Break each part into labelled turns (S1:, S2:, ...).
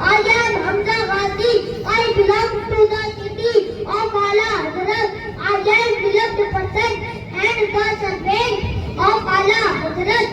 S1: I am Hamza Ghazi I belong to the city of Ala Hazrat I am beloved person and the servant of Ala Hazrat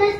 S1: 10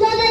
S1: 14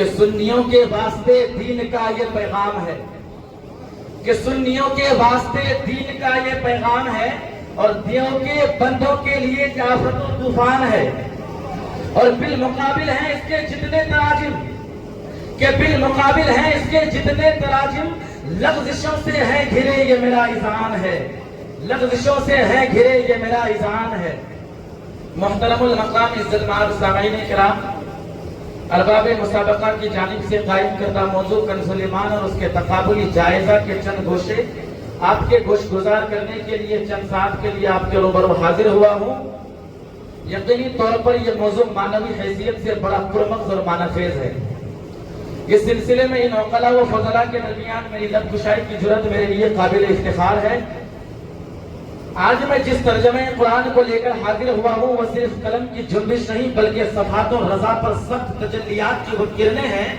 S2: کہ سنیوں کے واسطے دین کا یہ پیغام ہے، کہ سنیوں کے واسطے دین کا یہ پیغام ہے، اور دیوں کے بندوں کے لیے آفت و طوفان ہے، اور بالمقابل ہیں اس کے جتنے تراجم، کہ بالمقابل ہیں اس کے جتنے تراجم لغزشوں سے ہے گھرے یہ میرا اذعان ہے، لغزشوں سے ہے گھرے یہ میرا اذعان ہے۔ محترم المقام عزت مآب سامعین کرام، ارباب مسابقہ کی جانب سے قائم کردہ موضوع کنز ایمان اور اس کے تقابلی جائزہ کے چند گوشے آپ کے گوش گزار کرنے کے لیے چند ساتھ کے لیے آپ کے روبرو حاضر ہوا ہوں۔ یقینی طور پر یہ موضوع معنوی حیثیت سے بڑا پرمغز اور معنی خیز ہے۔ اس سلسلے میں ان عقلاء و فضلاء کے درمیان میری لب گشائی کی جرأت میرے لیے قابل افتخار ہے۔ آج میں جس ترجمہ قرآن کو لے کر حاضر ہوا ہوں وہ صرف قلم کی جنبش نہیں بلکہ صفحات و رضا پر سخت تجلیات کی وہ کرنیں ہیں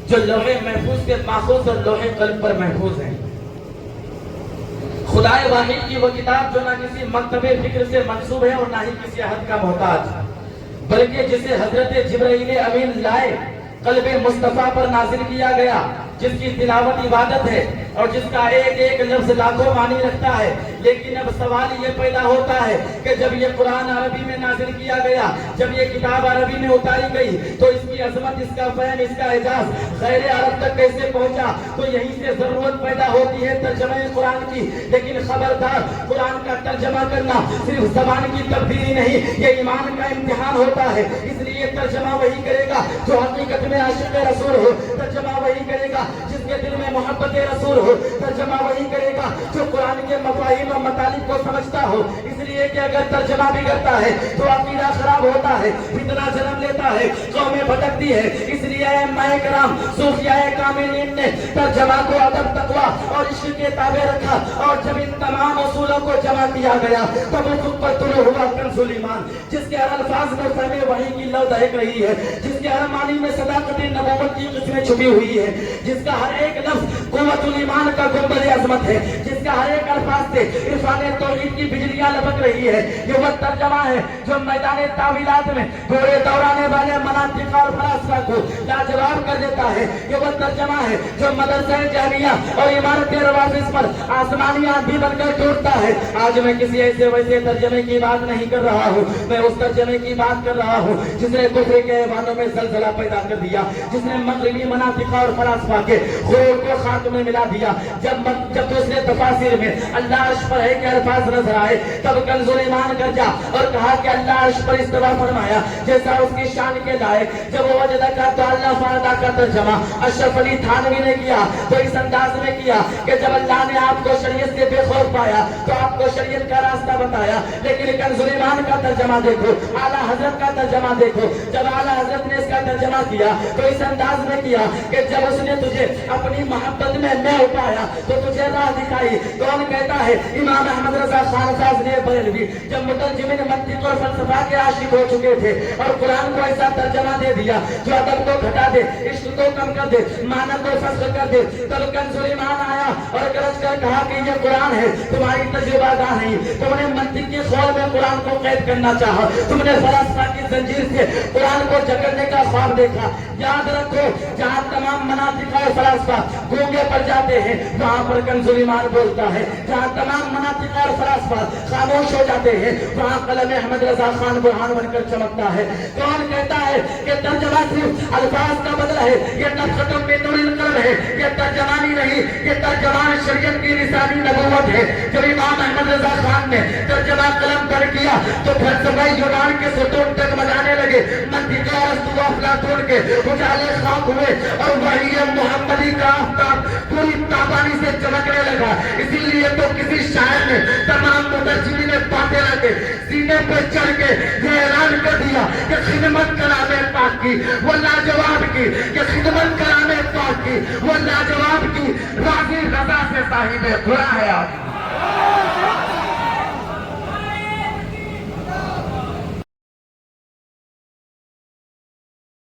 S2: جو لوح محفوظ سے ماخوذ اور لوح قلم پر محفوظ ہیں۔ خدائے واحد کی وہ کتاب جو نہ کسی مکتب فکر سے منسوب ہے اور نہ ہی کسی عہد کا محتاج، بلکہ جسے حضرت جبرائیل امین لائے قلب مصطفیٰ پر نازل کیا گیا، جس کی تلاوت عبادت ہے اور جس کا ایک ایک لفظ لاکھوں معنی رکھتا ہے۔ لیکن اب سوال یہ پیدا ہوتا ہے کہ جب یہ قرآن عربی میں نازل کیا گیا، جب یہ کتاب عربی میں اتاری گئی، تو اس کی عظمت، اس کا فہم، اس کا اعجاز غیر عرب تک کیسے پہنچا؟ تو یہیں سے ضرورت پیدا ہوتی ہے ترجمہ قرآن کی۔ لیکن خبردار، قرآن کا ترجمہ کرنا صرف زبان کی تبدیلی نہیں، یہ ایمان کا امتحان ہوتا ہے۔ اس لیے ترجمہ وہی کرے گا جو حقیقت میں عاشق رسول ہو، ترجمہ وہی کرے گا جس کے دل میں محبت رسول ہو، ترجمہ وہی کرے گا جو قرآن کے مفاہیم و مطالب کو سمجھتا ہو۔ اس لیے کہ اگر ترجمہ بھی کرتا ہے تو عقیدہ خراب ہوتا ہے، فتنہ جنم لیتا ہے، قومیں بھٹکتی ہے۔ اس لیے ائمہ کرام، صوفیاء کاملین نے ترجمہ کو ادب، تقویٰ اور عشق کے تابع رکھا، اور جب ان تمام اصولوں کو جمع کیا گیا تب افق پر طلوع ہوا کنز ایمان، جس کے ہر الفاظ میں فہم وحی کی لو دہک رہی ہے، جس کے ہر معنی میں صداقت نبوت کی قسمیں چھپی ہوئی ہے، جس کا ہر ایک لفظ قوت الایمان کا گنبد عظمت ہے، جس کا ہر ایک الفاظ سے عرفان توحید کی بجلیاں لپک رہی ہے۔ یہ وہ ترجمہ ہے جو میدان تعویلات میں گھوڑے دوڑانے والے مناطق اور فلاسفہ کو لاجواب کر دیتا ہے۔ یہ وہ ترجمہ ہے جو مدرسہ جامعہ اور عمارت روافظ پر آسمانی آندھی بن کر ٹوٹتا ہے۔ آج میں کسی ایسے ویسے ترجمے کی بات نہیں کر رہا ہوں، میں اس ترجمے کی بات کر رہا ہوں جس نے کفر کے ایوانوں میں زلزلہ پیدا کر دیا، جس نے مغربی مناطق اور فلاسفہ کے غرور کو خاک میں ملا دیا۔ جب دوسرے تفاسیر میں اللہ عرش پر ہے کہ الفاظ نظر آئے تب کنز ایمان کر جا اور کہا کہ اللہ عرش پر استوا فرمایا جیسا اس کی شان کے لائق۔ جب وہ وجدہ کا تو اللہ فردہ کا ترجمہ اشرف علی تھانوی نے کیا تو اس انداز میں کیا کہ جب اللہ نے آپ کو شریعت سے بے خوف پایا تو آپ کو شریعت کا راستہ بتایا۔ لیکن کنز ایمان کا ترجمہ دیکھو، اعلیٰ حضرت کا ترجمہ دیکھو، جب اعلیٰ حضرت نے اس کا ترجمہ کیا تو اس انداز میں کیا کہ جب اس نے تجھے اپنی محبت میں پایا تو تجھے راہ دکھائی۔ کون کہتا ہے؟ امام احمد رضا خان فاضل بریلوی جب مترجمین منطق اور فلسفہ کے عاشق ہو چکے تھے اور قرآن کو ایسا ترجمہ دے دیا جو ادب کو گھٹا دے، عشق کو کم کر دے، معنی کو فسخ کر دے، تب کنز ایمان آیا اور گرج کر کہا کہ یہ قرآن ہے، تمہاری تجربہ گاہ نہیں۔ تم نے منطق کی خول میں قرآن کو قید کرنا چاہا، تم نے فلسفہ کی زنجیر سے قرآن کو جکڑنے کا خواب دیکھا۔ یاد رکھو، جہاں تمام مناطق اور فلاسفہ گونگے پڑ جاتے ہیں وہاں پر کنز ایمان بولتا ہے، جہاں تمام مناطق اور فلاسفہ خاموش ہو جاتے ہیں وہاں قلم احمد رضا خان برہان بن کر چمکتا ہے۔ کون کہتا ہے کہ ترجمہ صرف الفاظ کا بدل ہے؟ یہ نفختوں پہ نور القلم ہے، یہ ترجمانی نہیں، یہ ترجمان شریعت کی لسانی نبوت ہے۔ جب امام احمد رضا خان نے ترجمہ قلم پر کیا تو فلسفہ یونان کے ستون ڈگمگانے لگے، منطق اور ارسطو افلاطون کے اجالے خاک ہوئے اور وحی محمدی کا آفتاب پوری تابانی سے چمکنے لگا۔ اسی لیے تو کسی شاعر نے تمام مترجمین باطنہ کے سینے پہ چڑھ کے یہ اعلان کر دیا کہ خدمت کلام پاک کی وہ لاجواب کی، کہ خدمت کلام پاک کی وہ لاجواب کی، راضی رضا سے صاحب خدا ہے آج۔